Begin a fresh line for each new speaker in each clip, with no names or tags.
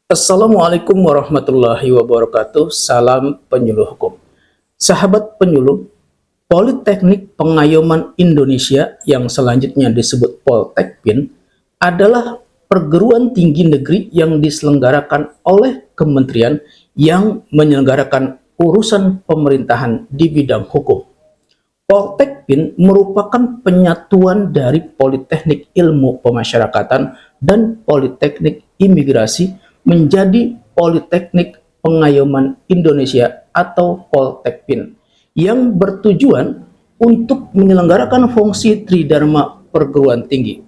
Assalamualaikum warahmatullahi wabarakatuh. Salam penyuluh hukum. Sahabat penyuluh, Politeknik Pengayoman Indonesia yang selanjutnya disebut Poltekpin adalah perguruan tinggi negeri yang diselenggarakan oleh kementerian yang menyelenggarakan urusan pemerintahan di bidang hukum. Poltekpin merupakan penyatuan dari Politeknik Ilmu Pemasyarakatan dan Politeknik Imigrasi menjadi Politeknik Pengayoman Indonesia atau Poltekpin yang bertujuan untuk menyelenggarakan fungsi tridharma perguruan tinggi.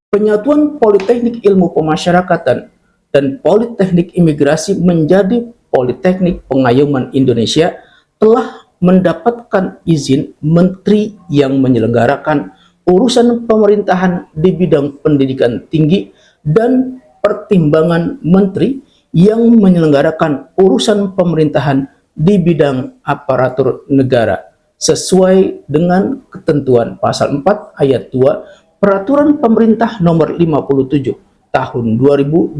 Penyatuan Politeknik Ilmu Pemasyarakatan dan Politeknik Imigrasi menjadi Politeknik Pengayoman Indonesia telah mendapatkan izin menteri yang menyelenggarakan urusan pemerintahan di bidang pendidikan tinggi dan pertimbangan menteri yang menyelenggarakan urusan pemerintahan di bidang aparatur negara sesuai dengan ketentuan pasal 4 ayat 2 Peraturan Pemerintah Nomor 57 Tahun 2022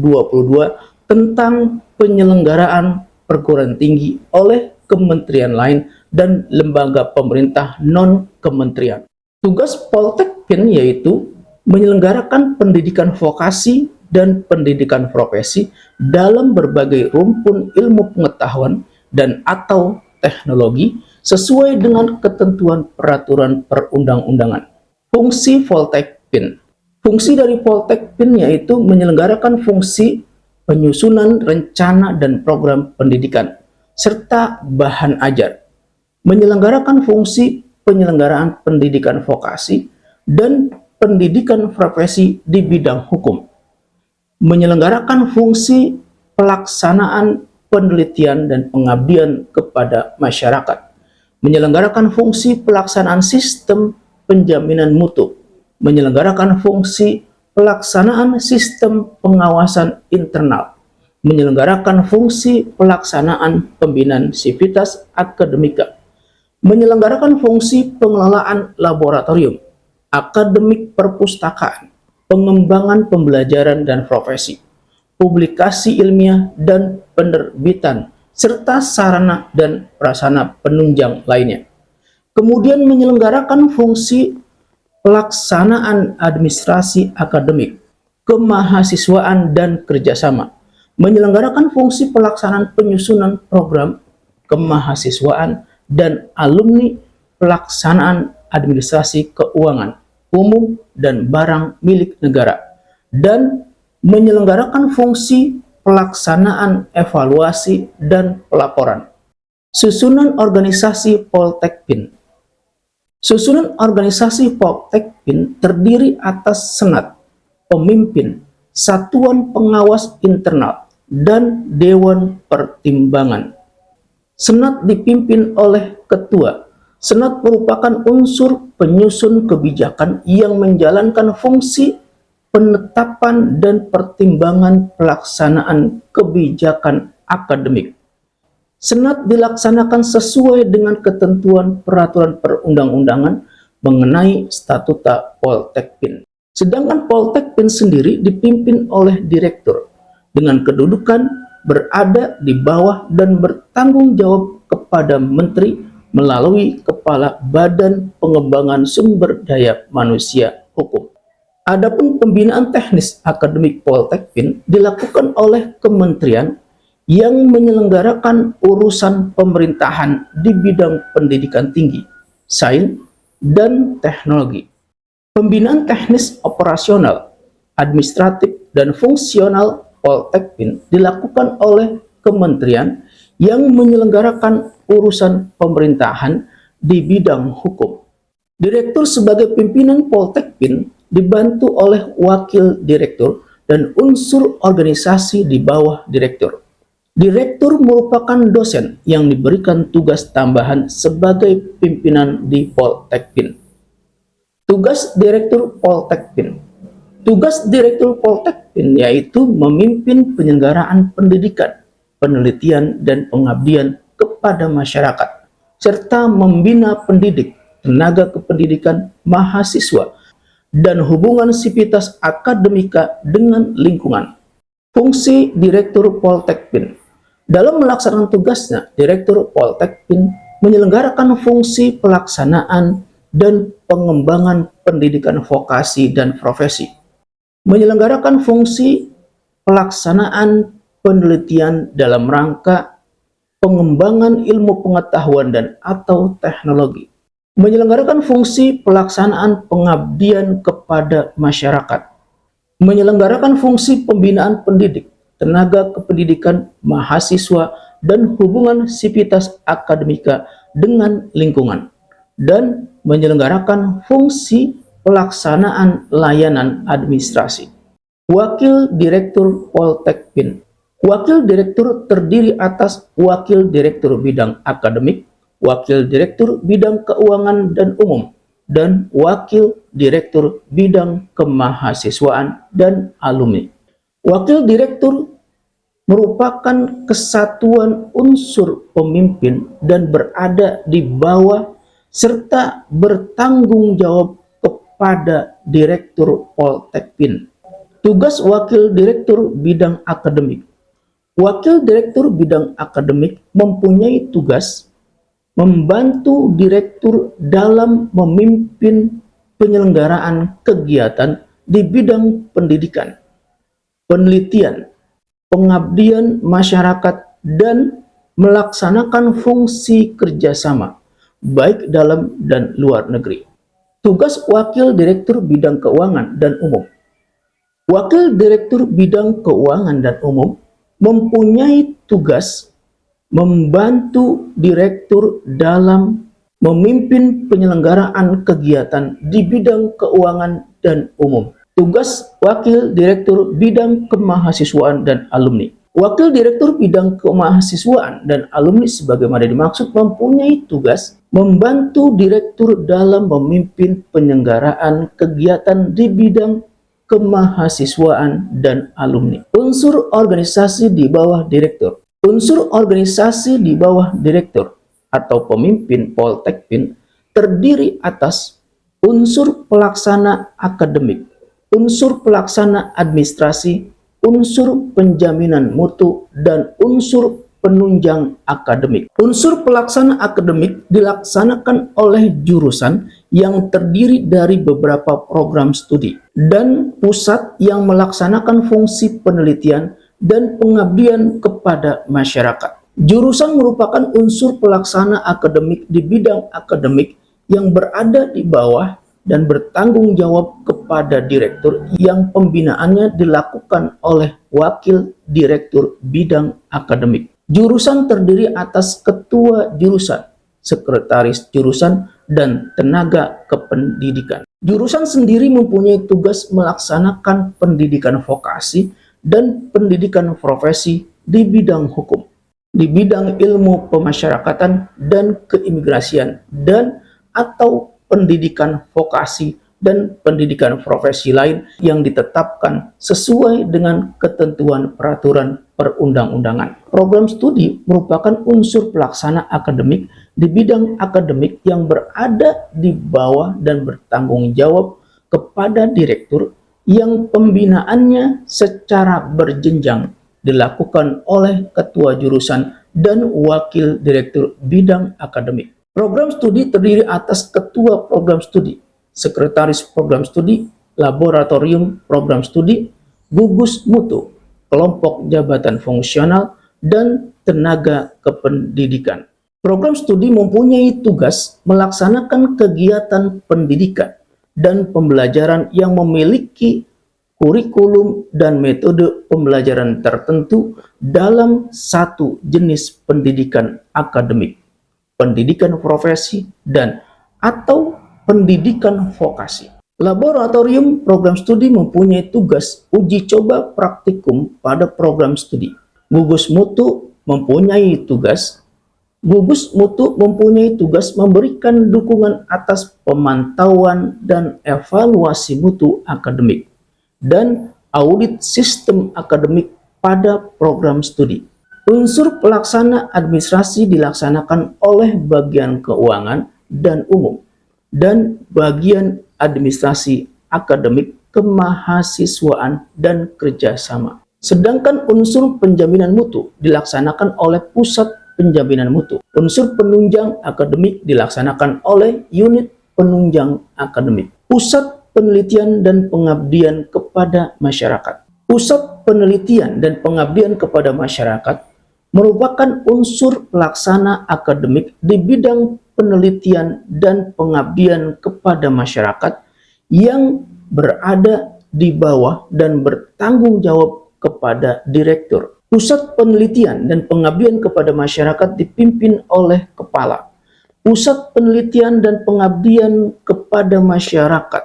tentang penyelenggaraan perguruan tinggi oleh kementerian lain dan lembaga pemerintah non-kementerian. Tugas Poltekpin yaitu menyelenggarakan pendidikan vokasi dan pendidikan profesi dalam berbagai rumpun ilmu pengetahuan dan atau teknologi sesuai dengan ketentuan peraturan perundang-undangan. Fungsi Poltekpin. Fungsi dari Poltekpin yaitu menyelenggarakan fungsi penyusunan rencana dan program pendidikan serta bahan ajar, menyelenggarakan fungsi penyelenggaraan pendidikan vokasi dan pendidikan profesi di bidang hukum, menyelenggarakan fungsi pelaksanaan penelitian dan pengabdian kepada masyarakat, menyelenggarakan fungsi pelaksanaan sistem penjaminan mutu, menyelenggarakan fungsi pelaksanaan sistem pengawasan internal, menyelenggarakan fungsi pelaksanaan pembinaan sivitas akademika, menyelenggarakan fungsi pengelolaan laboratorium, akademik perpustakaan, pengembangan pembelajaran dan profesi, publikasi ilmiah dan penerbitan, serta sarana dan prasarana penunjang lainnya. Kemudian menyelenggarakan fungsi pelaksanaan administrasi akademik, kemahasiswaan dan kerjasama, menyelenggarakan fungsi pelaksanaan penyusunan program kemahasiswaan dan alumni pelaksanaan administrasi keuangan umum dan barang milik negara, dan menyelenggarakan fungsi pelaksanaan evaluasi dan pelaporan. Susunan organisasi Poltekpin. Susunan organisasi Poltekpin terdiri atas senat, pemimpin, satuan pengawas internal, dan dewan pertimbangan. Senat dipimpin oleh ketua. Senat merupakan unsur penyusun kebijakan yang menjalankan fungsi penetapan dan pertimbangan pelaksanaan kebijakan akademik. Senat dilaksanakan sesuai dengan ketentuan peraturan perundang-undangan mengenai statuta Poltekpin. Sedangkan Poltekpin sendiri dipimpin oleh direktur dengan kedudukan berada di bawah dan bertanggung jawab kepada menteri melalui Kepala Badan Pengembangan Sumber Daya Manusia Hukum. Adapun pembinaan teknis akademik Poltekpin dilakukan oleh kementerian yang menyelenggarakan urusan pemerintahan di bidang pendidikan tinggi, sains, dan teknologi. Pembinaan teknis operasional, administratif, dan fungsional Poltekpin dilakukan oleh kementerian yang menyelenggarakan urusan pemerintahan di bidang hukum. Direktur sebagai pimpinan Poltekpin dibantu oleh wakil direktur dan unsur organisasi di bawah direktur. Direktur merupakan dosen yang diberikan tugas tambahan sebagai pimpinan di Poltekpin. Tugas Direktur Poltekpin. Tugas Direktur Poltekpin yaitu memimpin penyelenggaraan pendidikan, penelitian, dan pengabdian kepada masyarakat, serta membina pendidik, tenaga kependidikan, mahasiswa, dan hubungan sivitas akademika dengan lingkungan. Fungsi Direktur Poltekpin. Dalam melaksanakan tugasnya, Direktur Poltekpin menyelenggarakan fungsi pelaksanaan dan pengembangan pendidikan vokasi dan profesi, menyelenggarakan fungsi pelaksanaan penelitian dalam rangka pengembangan ilmu pengetahuan dan atau teknologi, menyelenggarakan fungsi pelaksanaan pengabdian kepada masyarakat, menyelenggarakan fungsi pembinaan pendidik, tenaga kependidikan, mahasiswa, dan hubungan sivitas akademika dengan lingkungan, dan menyelenggarakan fungsi pelaksanaan layanan administrasi. Wakil Direktur Poltekpin. Wakil Direktur terdiri atas Wakil Direktur Bidang Akademik, Wakil Direktur Bidang Keuangan dan Umum, dan Wakil Direktur Bidang Kemahasiswaan dan Alumni. Wakil Direktur merupakan kesatuan unsur pemimpin dan berada di bawah serta bertanggung jawab kepada Direktur Poltekpin. Tugas Wakil Direktur Bidang Akademik. Wakil Direktur Bidang Akademik mempunyai tugas membantu direktur dalam memimpin penyelenggaraan kegiatan di bidang pendidikan, penelitian, pengabdian masyarakat, dan melaksanakan fungsi kerjasama, baik dalam dan luar negeri. Tugas Wakil Direktur Bidang Keuangan dan Umum. Wakil Direktur Bidang Keuangan dan Umum mempunyai tugas membantu direktur dalam memimpin penyelenggaraan kegiatan di bidang keuangan dan umum. Tugas Wakil Direktur Bidang Kemahasiswaan dan Alumni. Wakil Direktur Bidang Kemahasiswaan dan Alumni sebagaimana dimaksud mempunyai tugas membantu direktur dalam memimpin penyelenggaraan kegiatan di bidang kemahasiswaan dan alumni. Unsur organisasi di bawah direktur. Unsur organisasi di bawah direktur atau pemimpin Poltekpin terdiri atas unsur pelaksana akademik, unsur pelaksana administrasi, unsur penjaminan mutu, dan unsur penunjang akademik. Unsur pelaksana akademik dilaksanakan oleh jurusan yang terdiri dari beberapa program studi dan pusat yang melaksanakan fungsi penelitian dan pengabdian kepada masyarakat. Jurusan merupakan unsur pelaksana akademik di bidang akademik yang berada di bawah dan bertanggung jawab kepada direktur yang pembinaannya dilakukan oleh Wakil Direktur Bidang Akademik. Jurusan terdiri atas ketua jurusan, sekretaris jurusan, dan tenaga kependidikan. Jurusan sendiri mempunyai tugas melaksanakan pendidikan vokasi dan pendidikan profesi di bidang hukum, di bidang ilmu pemasyarakatan dan keimigrasian, dan atau pendidikan vokasi dan pendidikan profesi lain yang ditetapkan sesuai dengan ketentuan peraturan perundang-undangan. Program studi merupakan unsur pelaksana akademik di bidang akademik yang berada di bawah dan bertanggung jawab kepada direktur yang pembinaannya secara berjenjang dilakukan oleh ketua jurusan dan wakil direktur bidang akademik. Program studi terdiri atas ketua program studi, sekretaris program studi, laboratorium program studi, gugus mutu, kelompok jabatan fungsional, dan tenaga kependidikan. Program studi mempunyai tugas melaksanakan kegiatan pendidikan dan pembelajaran yang memiliki kurikulum dan metode pembelajaran tertentu dalam satu jenis pendidikan akademik, pendidikan profesi, dan atau pendidikan vokasi. Laboratorium program studi mempunyai tugas uji coba praktikum pada program studi. Gugus mutu mempunyai tugas memberikan dukungan atas pemantauan dan evaluasi mutu akademik dan audit sistem akademik pada program studi. Unsur pelaksana administrasi dilaksanakan oleh bagian keuangan dan umum dan bagian administrasi akademik, kemahasiswaan, dan kerjasama. Sedangkan unsur penjaminan mutu dilaksanakan oleh pusat penjaminan mutu. Unsur penunjang akademik dilaksanakan oleh unit penunjang akademik. Pusat penelitian dan pengabdian kepada masyarakat. Pusat penelitian dan pengabdian kepada masyarakat merupakan unsur pelaksana akademik di bidang penelitian dan pengabdian kepada masyarakat yang berada di bawah dan bertanggung jawab kepada direktur. Pusat penelitian dan pengabdian kepada masyarakat dipimpin oleh kepala. Pusat penelitian dan pengabdian kepada masyarakat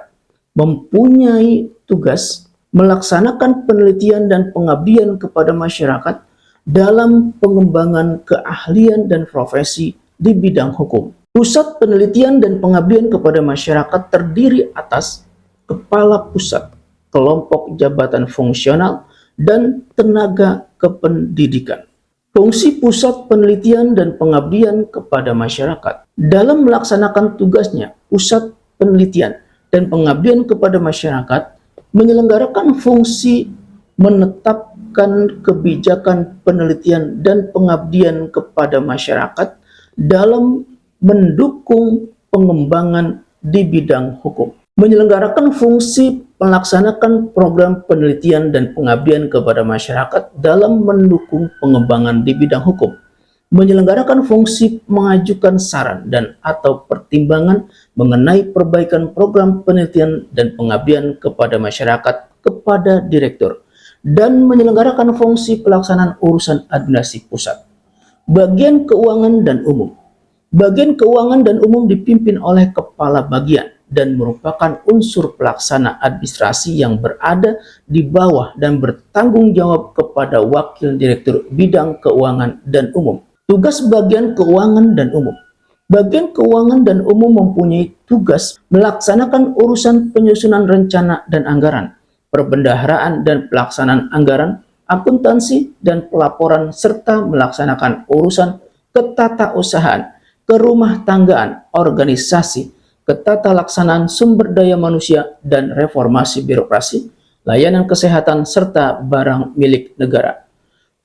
mempunyai tugas melaksanakan penelitian dan pengabdian kepada masyarakat dalam pengembangan keahlian dan profesi di bidang hukum. Pusat penelitian dan pengabdian kepada masyarakat terdiri atas kepala pusat, kelompok jabatan fungsional, dan tenaga kependidikan. Fungsi pusat penelitian dan pengabdian kepada masyarakat dalam melaksanakan tugasnya, pusat penelitian dan pengabdian kepada masyarakat menyelenggarakan fungsi menetapkan kebijakan penelitian dan pengabdian kepada masyarakat dalam mendukung pengembangan di bidang hukum. Menyelenggarakan fungsi melaksanakan program penelitian dan pengabdian kepada masyarakat dalam mendukung pengembangan di bidang hukum. Menyelenggarakan fungsi mengajukan saran dan atau pertimbangan mengenai perbaikan program penelitian dan pengabdian kepada masyarakat kepada direktur, dan menyelenggarakan fungsi pelaksanaan urusan administrasi pusat. Bagian keuangan dan umum. Bagian keuangan dan umum dipimpin oleh kepala bagian dan merupakan unsur pelaksana administrasi yang berada di bawah dan bertanggung jawab kepada wakil direktur bidang keuangan dan umum. Tugas bagian keuangan dan umum. Bagian keuangan dan umum mempunyai tugas melaksanakan urusan penyusunan rencana dan anggaran, perbendaharaan dan pelaksanaan anggaran, akuntansi dan pelaporan, serta melaksanakan urusan ketatausahaan, kerumah tanggaan, organisasi, ketatalaksanaan sumber daya manusia dan reformasi birokrasi, layanan kesehatan, serta barang milik negara.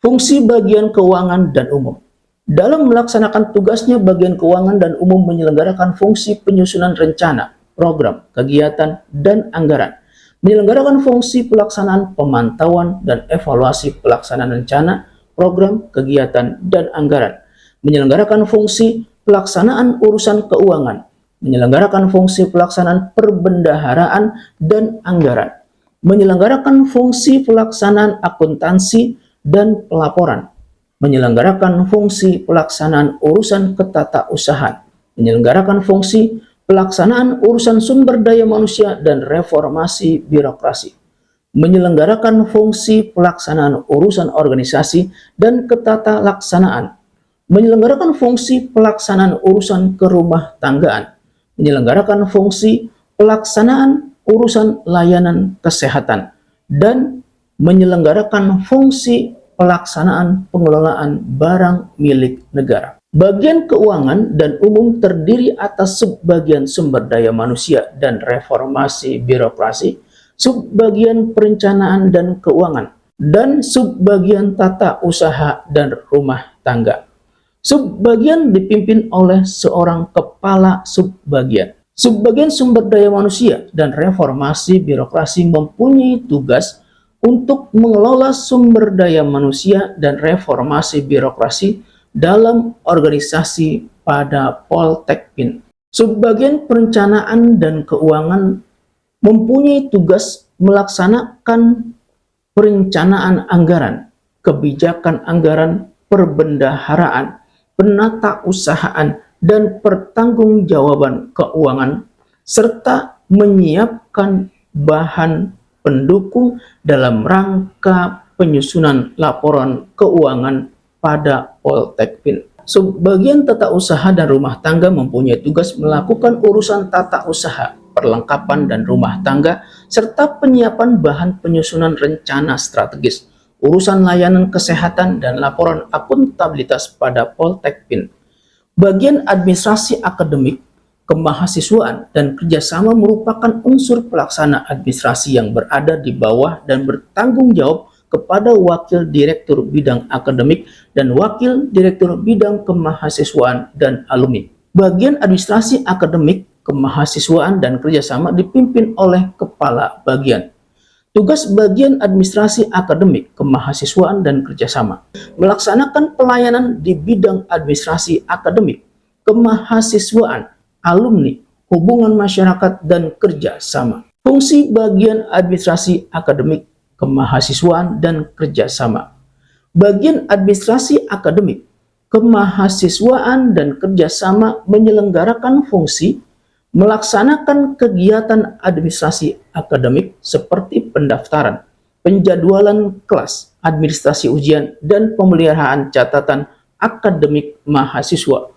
Fungsi bagian keuangan dan umum. Dalam melaksanakan tugasnya, bagian keuangan dan umum menyelenggarakan fungsi penyusunan rencana, program, kegiatan, dan anggaran, menyelenggarakan fungsi pelaksanaan pemantauan dan evaluasi pelaksanaan rencana, program, kegiatan, dan anggaran, menyelenggarakan fungsi pelaksanaan urusan keuangan, menyelenggarakan fungsi pelaksanaan perbendaharaan dan anggaran, menyelenggarakan fungsi pelaksanaan akuntansi dan pelaporan, menyelenggarakan fungsi pelaksanaan urusan ketatausahaan, menyelenggarakan fungsi pelaksanaan urusan sumber daya manusia dan reformasi birokrasi, menyelenggarakan fungsi pelaksanaan urusan organisasi dan ketatalaksanaan, menyelenggarakan fungsi pelaksanaan urusan kerumah tanggaan, menyelenggarakan fungsi pelaksanaan urusan layanan kesehatan, dan menyelenggarakan fungsi pelaksanaan pengelolaan barang milik negara. Bagian keuangan dan umum terdiri atas subbagian sumber daya manusia dan reformasi birokrasi, subbagian perencanaan dan keuangan, dan subbagian tata usaha dan rumah tangga. Subbagian dipimpin oleh seorang kepala subbagian. Subbagian sumber daya manusia dan reformasi birokrasi mempunyai tugas untuk mengelola sumber daya manusia dan reformasi birokrasi dalam organisasi pada Poltekpin. Subbagian perencanaan dan keuangan mempunyai tugas melaksanakan perencanaan anggaran, kebijakan anggaran, perbendaharaan, penatausahaan, dan pertanggungjawaban keuangan, serta menyiapkan bahan pendukung dalam rangka penyusunan laporan keuangan pada Poltekpin. Subbagian tata usaha dan rumah tangga mempunyai tugas melakukan urusan tata usaha, perlengkapan dan rumah tangga, serta penyiapan bahan penyusunan rencana strategis, urusan layanan kesehatan, dan laporan akuntabilitas pada Poltekpin. Bagian administrasi akademik, kemahasiswaan, dan kerjasama merupakan unsur pelaksana administrasi yang berada di bawah dan bertanggung jawab kepada Wakil Direktur Bidang Akademik dan Wakil Direktur Bidang Kemahasiswaan dan Alumni. Bagian administrasi akademik, kemahasiswaan, dan kerjasama dipimpin oleh Kepala Bagian. Tugas bagian administrasi akademik, kemahasiswaan, dan kerjasama melaksanakan pelayanan di bidang administrasi akademik, kemahasiswaan, alumni, hubungan masyarakat, dan kerjasama. Fungsi bagian administrasi akademik, kemahasiswaan, dan kerjasama. Bagian administrasi akademik, kemahasiswaan, dan kerjasama menyelenggarakan fungsi melaksanakan kegiatan administrasi akademik seperti pendaftaran, penjadwalan kelas, administrasi ujian, dan pemeliharaan catatan akademik mahasiswa.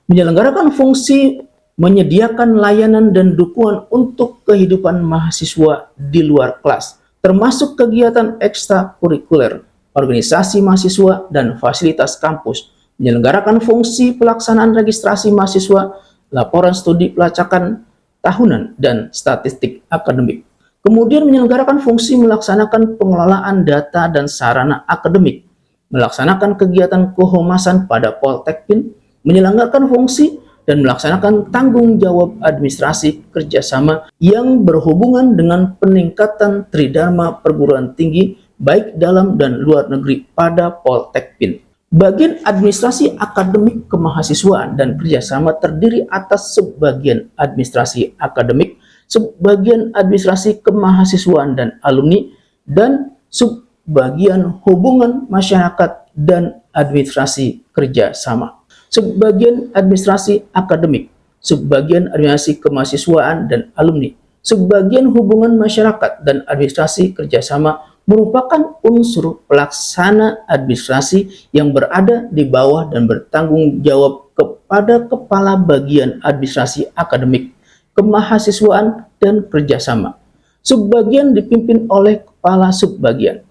Menyelenggarakan fungsi menyediakan layanan dan dukungan untuk kehidupan mahasiswa di luar kelas, termasuk kegiatan ekstrakurikuler, organisasi mahasiswa, dan fasilitas kampus. Menyelenggarakan fungsi pelaksanaan registrasi mahasiswa, laporan studi pelacakan tahunan, dan statistik akademik. Kemudian menyelenggarakan fungsi melaksanakan pengelolaan data dan sarana akademik, melaksanakan kegiatan kehumasan pada Poltekpin, menyelenggarakan fungsi dan melaksanakan tanggung jawab administrasi kerjasama yang berhubungan dengan peningkatan tridharma perguruan tinggi baik dalam dan luar negeri pada Poltekpin. Bagian administrasi akademik, kemahasiswaan, dan kerjasama terdiri atas subbagian administrasi akademik, subbagian administrasi kemahasiswaan dan alumni, dan subbagian hubungan masyarakat dan administrasi kerjasama. Subbagian administrasi akademik, subbagian administrasi kemahasiswaan dan alumni, subbagian hubungan masyarakat dan administrasi kerjasama merupakan unsur pelaksana administrasi yang berada di bawah dan bertanggung jawab kepada Kepala Bagian Administrasi Akademik, Kemahasiswaan, dan Kerjasama. Subbagian dipimpin oleh Kepala Subbagian.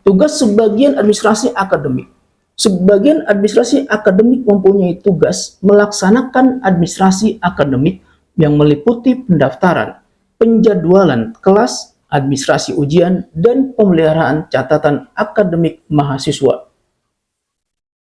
Tugas subbagian administrasi akademik. Subbagian administrasi akademik mempunyai tugas melaksanakan administrasi akademik yang meliputi pendaftaran, penjadwalan kelas, administrasi ujian, dan pemeliharaan catatan akademik mahasiswa.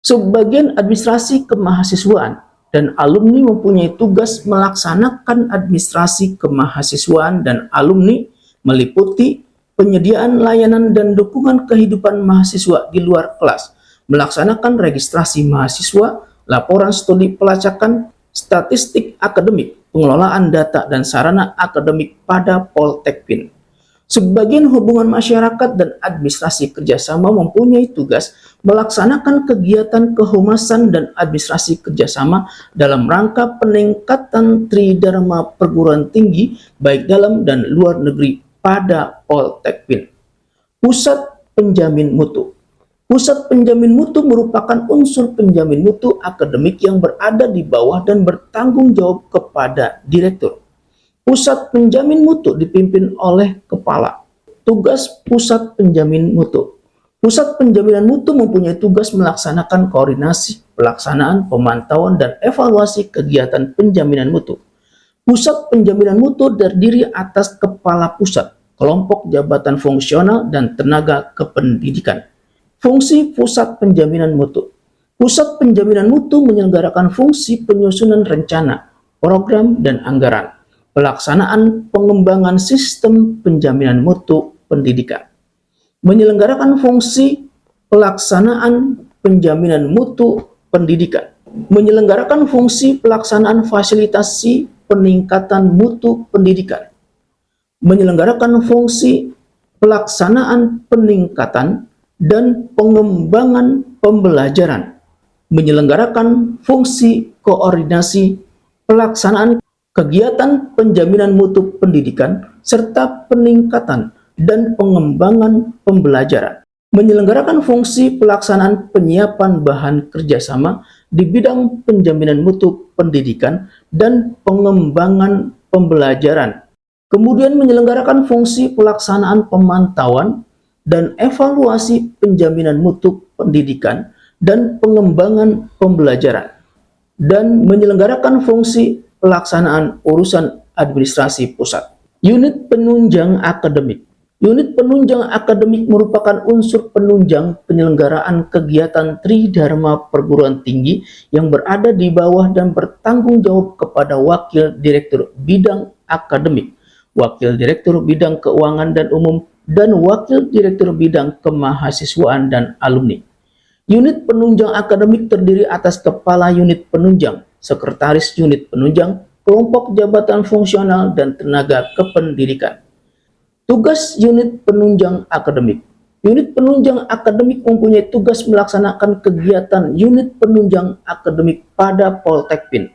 Subbagian administrasi kemahasiswaan dan alumni mempunyai tugas melaksanakan administrasi kemahasiswaan dan alumni meliputi penyediaan layanan dan dukungan kehidupan mahasiswa di luar kelas, melaksanakan registrasi mahasiswa, laporan studi pelacakan, statistik akademik, pengelolaan data dan sarana akademik pada Poltekpin. Subbagian hubungan masyarakat dan administrasi kerjasama mempunyai tugas melaksanakan kegiatan kehumasan dan administrasi kerjasama dalam rangka peningkatan tridharma perguruan tinggi baik dalam dan luar negeri pada Poltekpin. Pusat Penjamin Mutu. Pusat Penjamin Mutu merupakan unsur penjamin mutu akademik yang berada di bawah dan bertanggung jawab kepada direktur. Pusat Penjamin Mutu dipimpin oleh Kepala. Tugas Pusat Penjamin Mutu. Pusat Penjaminan Mutu mempunyai tugas melaksanakan koordinasi, pelaksanaan, pemantauan, dan evaluasi kegiatan penjaminan mutu. Pusat Penjaminan Mutu terdiri atas Kepala Pusat, kelompok jabatan fungsional, dan tenaga kependidikan. Fungsi Pusat Penjaminan Mutu. Pusat Penjaminan Mutu menyelenggarakan fungsi penyusunan rencana, program, dan anggaran, pelaksanaan pengembangan sistem penjaminan mutu pendidikan, menyelenggarakan fungsi pelaksanaan penjaminan mutu pendidikan, menyelenggarakan fungsi pelaksanaan fasilitasi peningkatan mutu pendidikan, menyelenggarakan fungsi pelaksanaan peningkatan dan pengembangan pembelajaran, menyelenggarakan fungsi koordinasi pelaksanaan kegiatan penjaminan mutu pendidikan, serta peningkatan dan pengembangan pembelajaran, menyelenggarakan fungsi pelaksanaan penyiapan bahan kerjasama di bidang penjaminan mutu pendidikan dan pengembangan pembelajaran, kemudian menyelenggarakan fungsi pelaksanaan pemantauan dan evaluasi penjaminan mutu pendidikan dan pengembangan pembelajaran, dan menyelenggarakan fungsi pelaksanaan urusan administrasi pusat. Unit penunjang akademik. Unit penunjang akademik merupakan unsur penunjang penyelenggaraan kegiatan Tridharma perguruan tinggi yang berada di bawah dan bertanggung jawab kepada Wakil Direktur Bidang Akademik, Wakil Direktur Bidang Keuangan dan Umum, dan Wakil Direktur Bidang Kemahasiswaan dan Alumni. Unit penunjang akademik terdiri atas Kepala Unit Penunjang, Sekretaris Unit Penunjang, kelompok jabatan fungsional, dan tenaga kependidikan. Tugas unit penunjang akademik. Unit penunjang akademik mempunyai tugas melaksanakan kegiatan unit penunjang akademik pada Poltekpin.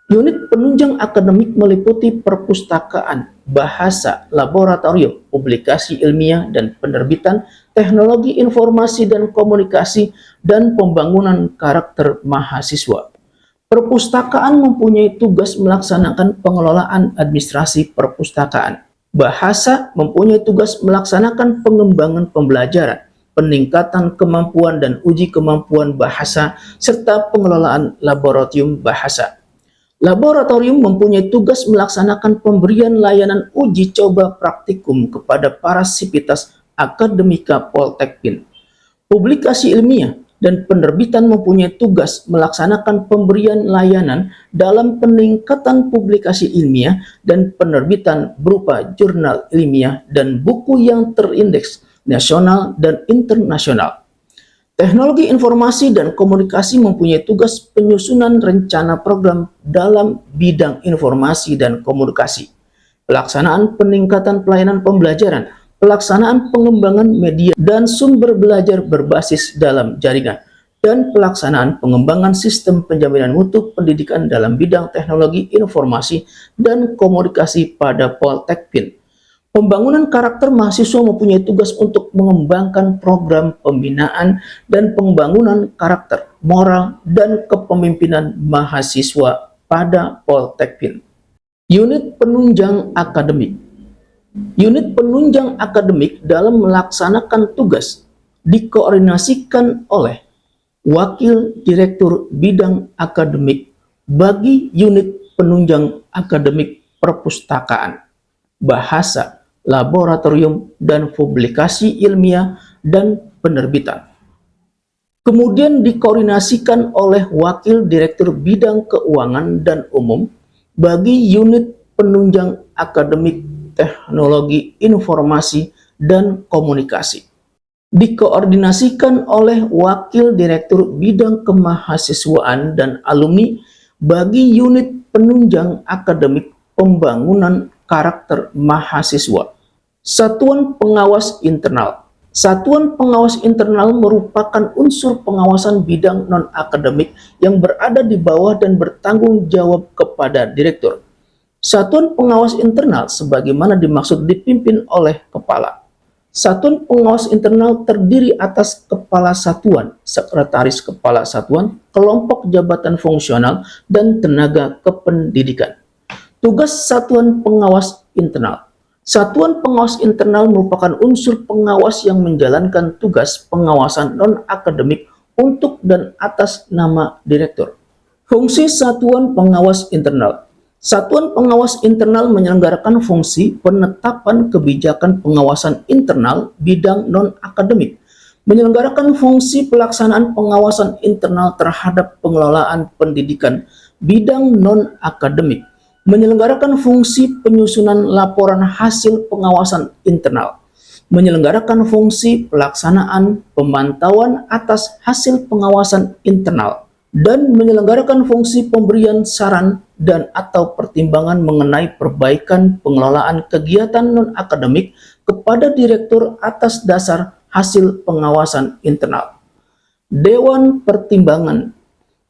Unit penunjang akademik meliputi perpustakaan, bahasa, laboratorium, publikasi ilmiah dan penerbitan, teknologi informasi dan komunikasi, dan pembangunan karakter mahasiswa. Perpustakaan mempunyai tugas melaksanakan pengelolaan administrasi perpustakaan. Bahasa mempunyai tugas melaksanakan pengembangan pembelajaran, peningkatan kemampuan dan uji kemampuan bahasa, serta pengelolaan laboratorium bahasa. Laboratorium mempunyai tugas melaksanakan pemberian layanan uji coba praktikum kepada para sivitas akademika Poltekpin. Publikasi ilmiah dan penerbitan mempunyai tugas melaksanakan pemberian layanan dalam peningkatan publikasi ilmiah dan penerbitan berupa jurnal ilmiah dan buku yang terindeks nasional dan internasional. Teknologi informasi dan komunikasi mempunyai tugas penyusunan rencana program dalam bidang informasi dan komunikasi, pelaksanaan peningkatan pelayanan pembelajaran, pelaksanaan pengembangan media dan sumber belajar berbasis dalam jaringan, dan pelaksanaan pengembangan sistem penjaminan mutu pendidikan dalam bidang teknologi informasi dan komunikasi pada Poltekpin. Pembangunan karakter mahasiswa mempunyai tugas untuk mengembangkan program pembinaan dan pembangunan karakter, moral, dan kepemimpinan mahasiswa pada Poltekpin. Unit penunjang akademik. Unit penunjang akademik dalam melaksanakan tugas dikoordinasikan oleh Wakil Direktur Bidang Akademik bagi unit penunjang akademik perpustakaan, bahasa, laboratorium, dan publikasi ilmiah dan penerbitan. Kemudian dikoordinasikan oleh Wakil Direktur Bidang Keuangan dan Umum bagi unit penunjang akademik teknologi informasi dan komunikasi. Dikoordinasikan oleh Wakil Direktur Bidang Kemahasiswaan dan Alumni bagi unit penunjang akademik pembangunan karakter mahasiswa. Satuan pengawas internal. Satuan pengawas internal merupakan unsur pengawasan bidang non-akademik yang berada di bawah dan bertanggung jawab kepada direktur. Satuan pengawas internal sebagaimana dimaksud dipimpin oleh kepala. Satuan pengawas internal terdiri atas kepala satuan, sekretaris kepala satuan, kelompok jabatan fungsional, dan tenaga kependidikan. Tugas satuan pengawas internal. Satuan pengawas internal merupakan unsur pengawas yang menjalankan tugas pengawasan non-akademik untuk dan atas nama direktur. Fungsi satuan pengawas internal. Satuan pengawas internal menyelenggarakan fungsi penetapan kebijakan pengawasan internal bidang non-akademik, menyelenggarakan fungsi pelaksanaan pengawasan internal terhadap pengelolaan pendidikan bidang non-akademik, menyelenggarakan fungsi penyusunan laporan hasil pengawasan internal, menyelenggarakan fungsi pelaksanaan pemantauan atas hasil pengawasan internal, dan menyelenggarakan fungsi pemberian saran dan atau pertimbangan mengenai perbaikan pengelolaan kegiatan non-akademik kepada direktur atas dasar hasil pengawasan internal. Dewan Pertimbangan.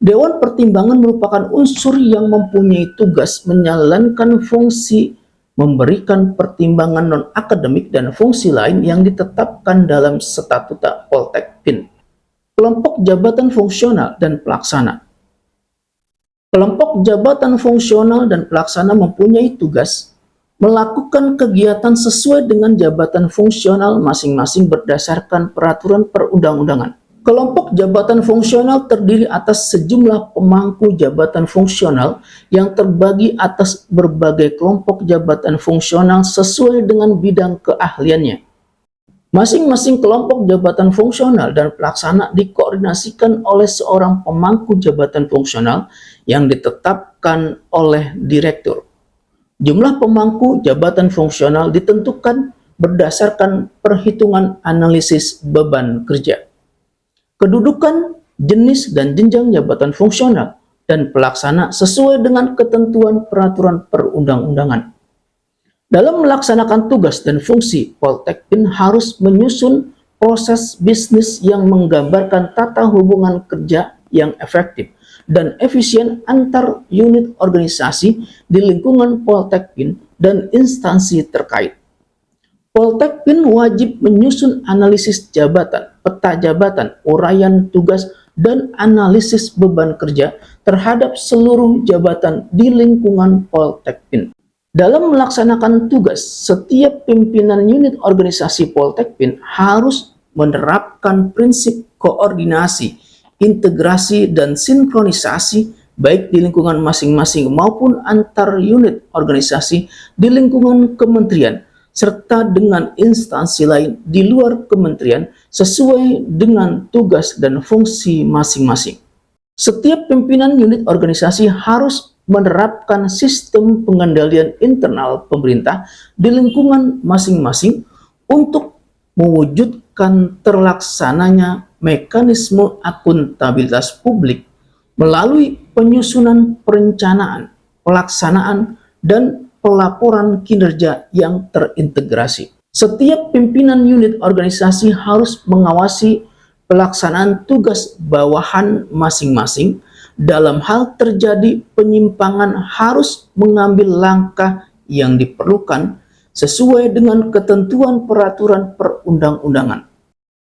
Dewan Pertimbangan merupakan unsur yang mempunyai tugas menjalankan fungsi memberikan pertimbangan non-akademik dan fungsi lain yang ditetapkan dalam statuta Poltekpin. Kelompok jabatan fungsional dan pelaksana. Kelompok jabatan fungsional dan pelaksana mempunyai tugas melakukan kegiatan sesuai dengan jabatan fungsional masing-masing berdasarkan peraturan perundang-undangan. Kelompok jabatan fungsional terdiri atas sejumlah pemangku jabatan fungsional yang terbagi atas berbagai kelompok jabatan fungsional sesuai dengan bidang keahliannya. Masing-masing kelompok jabatan fungsional dan pelaksana dikoordinasikan oleh seorang pemangku jabatan fungsional yang ditetapkan oleh direktur. Jumlah pemangku jabatan fungsional ditentukan berdasarkan perhitungan analisis beban kerja. Kedudukan, jenis, dan jenjang jabatan fungsional dan pelaksana sesuai dengan ketentuan peraturan perundang-undangan. Dalam melaksanakan tugas dan fungsi, Poltekpin harus menyusun proses bisnis yang menggambarkan tata hubungan kerja yang efektif dan efisien antar unit organisasi di lingkungan Poltekpin dan instansi terkait. Poltekpin wajib menyusun analisis jabatan, peta jabatan, uraian tugas, dan analisis beban kerja terhadap seluruh jabatan di lingkungan Poltekpin. Dalam melaksanakan tugas, setiap pimpinan unit organisasi Poltekpin harus menerapkan prinsip koordinasi, integrasi, dan sinkronisasi baik di lingkungan masing-masing maupun antar unit organisasi di lingkungan kementerian, serta dengan instansi lain di luar kementerian sesuai dengan tugas dan fungsi masing-masing. Setiap pimpinan unit organisasi harus menerapkan sistem pengendalian internal pemerintah di lingkungan masing-masing untuk mewujudkan terlaksananya mekanisme akuntabilitas publik melalui penyusunan perencanaan, pelaksanaan, dan pelaporan kinerja yang terintegrasi. Setiap pimpinan unit organisasi harus mengawasi pelaksanaan tugas bawahan masing-masing. Dalam hal terjadi penyimpangan harus mengambil langkah yang diperlukan sesuai dengan ketentuan peraturan perundang-undangan.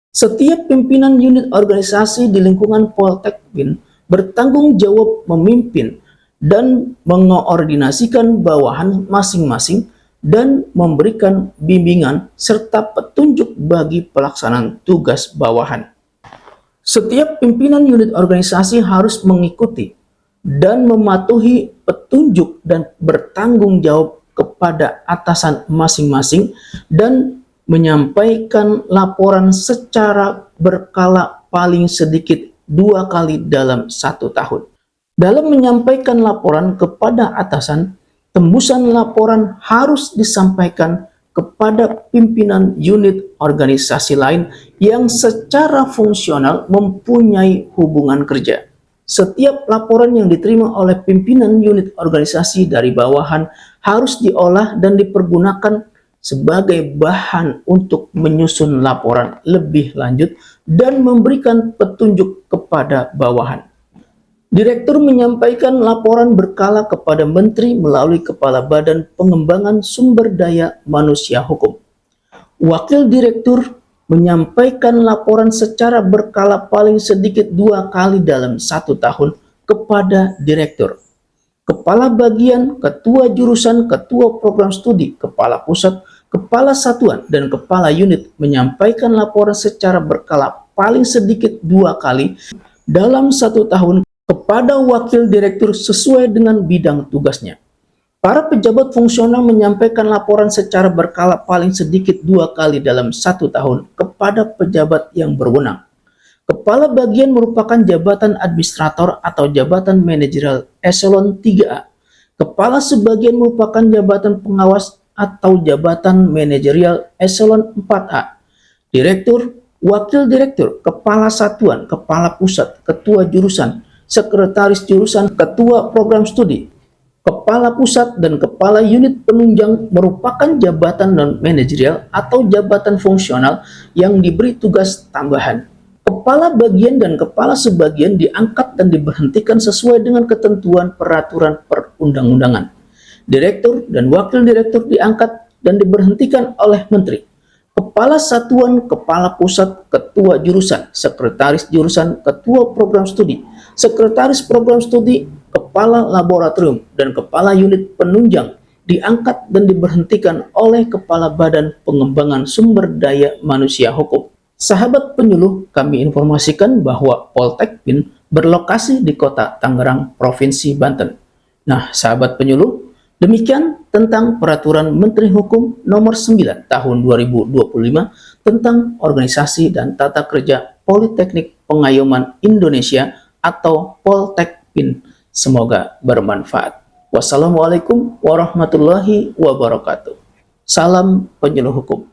Setiap pimpinan unit organisasi di lingkungan Poltekpin bertanggung jawab memimpin dan mengoordinasikan bawahan masing-masing dan memberikan bimbingan serta petunjuk bagi pelaksanaan tugas bawahan. Setiap pimpinan unit organisasi harus mengikuti dan mematuhi petunjuk dan bertanggung jawab kepada atasan masing-masing dan menyampaikan laporan secara berkala paling sedikit 2 kali dalam 1 tahun. Dalam menyampaikan laporan kepada atasan, tembusan laporan harus disampaikan kepada pimpinan unit organisasi lain yang secara fungsional mempunyai hubungan kerja. Setiap laporan yang diterima oleh pimpinan unit organisasi dari bawahan harus diolah dan dipergunakan sebagai bahan untuk menyusun laporan lebih lanjut dan memberikan petunjuk kepada bawahan. Direktur menyampaikan laporan berkala kepada Menteri melalui Kepala Badan Pengembangan Sumber Daya Manusia Hukum. Wakil Direktur menyampaikan laporan secara berkala paling sedikit 2 kali dalam 1 tahun kepada Direktur. Kepala Bagian, Ketua Jurusan, Ketua Program Studi, Kepala Pusat, Kepala Satuan, dan Kepala Unit menyampaikan laporan secara berkala paling sedikit 2 kali dalam 1 tahun kepada Wakil Direktur sesuai dengan bidang tugasnya. Para pejabat fungsional menyampaikan laporan secara berkala paling sedikit 2 kali dalam 1 tahun kepada pejabat yang berwenang. Kepala Bagian merupakan jabatan administrator atau jabatan manajerial eselon 3A. Kepala Sebagian merupakan jabatan pengawas atau jabatan manajerial eselon 4A. Direktur, Wakil Direktur, Kepala Satuan, Kepala Pusat, Ketua Jurusan, Sekretaris Jurusan, Ketua Program Studi, Kepala Pusat, dan Kepala Unit Penunjang merupakan jabatan non-manajerial atau jabatan fungsional yang diberi tugas tambahan. Kepala Bagian dan Kepala Sebagian diangkat dan diberhentikan sesuai dengan ketentuan peraturan perundang-undangan. Direktur dan Wakil Direktur diangkat dan diberhentikan oleh Menteri. Kepala Satuan, Kepala Pusat, Ketua Jurusan, Sekretaris Jurusan, Ketua Program Studi, Sekretaris Program Studi, Kepala Laboratorium, dan Kepala Unit Penunjang diangkat dan diberhentikan oleh Kepala Badan Pengembangan Sumber Daya Manusia Hukum. Sahabat penyuluh, kami informasikan bahwa Poltek PIN berlokasi di Kota Tangerang, Provinsi Banten. Nah, sahabat penyuluh, demikian tentang Peraturan Menteri Hukum Nomor 9 Tahun 2025 tentang organisasi dan tata kerja Politeknik Pengayoman Indonesia atau Poltek PIN. Semoga bermanfaat. Wassalamualaikum warahmatullahi wabarakatuh. Salam penyuluh hukum.